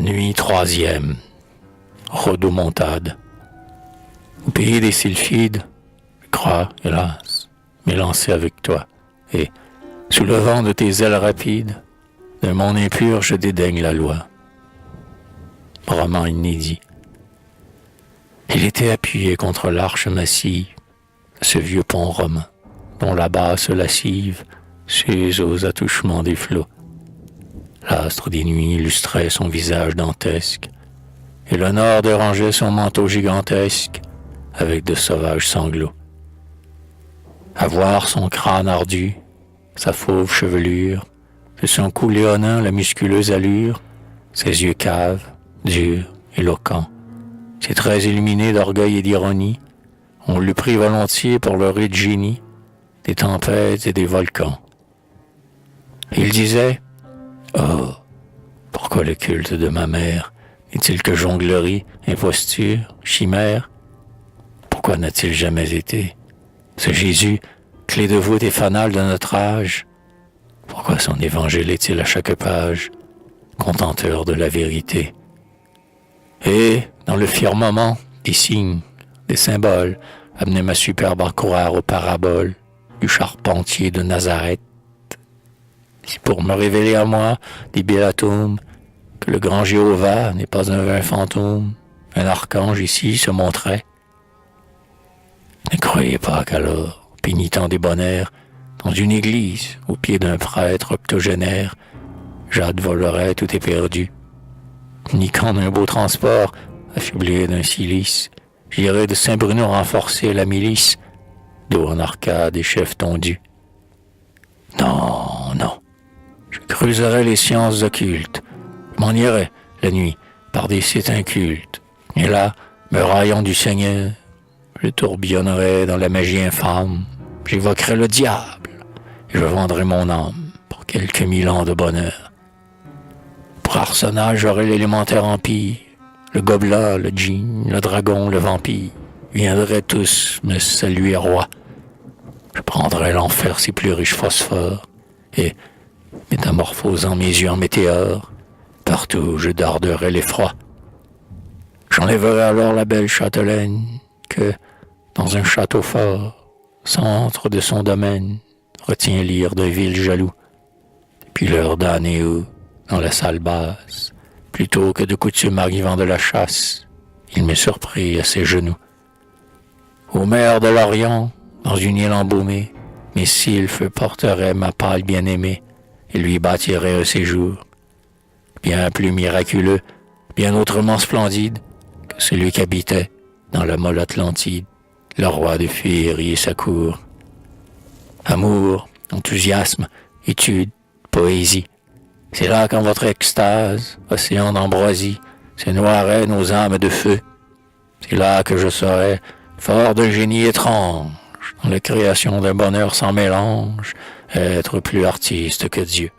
Nuit troisième. Rodomontade. Au pays des sylphides, je crois, hélas, m'élancer avec toi. Et, sous le vent de tes ailes rapides, de mon impur je dédaigne la loi. Roman inédit. Il était appuyé contre l'arche massive, ce vieux pont romain, dont la basse lascive s'use aux attouchements des flots. L'astre des nuits illustrait son visage dantesque, et le nord dérangeait son manteau gigantesque avec de sauvages sanglots. À voir son crâne ardu, sa fauve chevelure, de son cou léonin la musculeuse allure, ses yeux caves, durs, éloquents, ses traits illuminés d'orgueil et d'ironie, on l'eût pris volontiers pour le rite génie des tempêtes et des volcans. Il disait « Oh, pourquoi le culte de ma mère n'est-il que jonglerie, imposture, chimère? Pourquoi n'a-t-il jamais été ce Jésus, clé de voûte et fanal de notre âge? Pourquoi son évangile est-il à chaque page contenteur de la vérité? Et, dans le firmament, des signes, des symboles, amenaient ma superbe à croire aux paraboles du charpentier de Nazareth. Si pour me révéler à moi, débile atome, que le grand Jéhovah n'est pas un vain fantôme, un archange ici se montrait. Ne croyez pas qu'alors, pénitent des bonheurs, dans une église, au pied d'un prêtre octogénaire, j'advolerais tout éperdu. Ni qu'en un beau transport, affublé d'un cilice, j'irais de Saint-Bruno renforcer la milice, dos en arcade et chefs tondus. Non, non, je creuserais les sciences occultes, je m'en irais, la nuit, par des sites incultes, et là, me raillant du Seigneur, je tourbillonnerais dans la magie infâme, j'évoquerais le diable, et je vendrais mon âme pour quelques 1000 ans de bonheur. Pour arsenal, j'aurais l'élémentaire empire, le gobelin, le djinn, le dragon, le vampire, viendraient tous me saluer roi. Je prendrais l'enfer ses plus riches phosphores, et, métamorphosant mes yeux en météores, partout je darderais l'effroi. J'enlèverais alors la belle châtelaine, que, dans un château fort, centre de son domaine, retient l'ire d'un vil jaloux. Puis leur damner où, dans la salle basse, plutôt que de coutume arrivant de la chasse, il m'est surpris à ses genoux. Ô mer de l'Orient, dans une île embaumée, mes sylphes porteraient ma pâle bien-aimée et lui bâtiraient un séjour, bien plus miraculeux, bien autrement splendide que celui qu'habitait, dans la molle Atlantide, le roi de féerie et sa cour. Amour, enthousiasme, étude, poésie, c'est là qu'en votre extase, océan d'ambroisie, se noieraient nos âmes de feu. C'est là que je serais, fort d'un génie étrange, dans la création d'un bonheur sans mélange, être plus artiste que Dieu.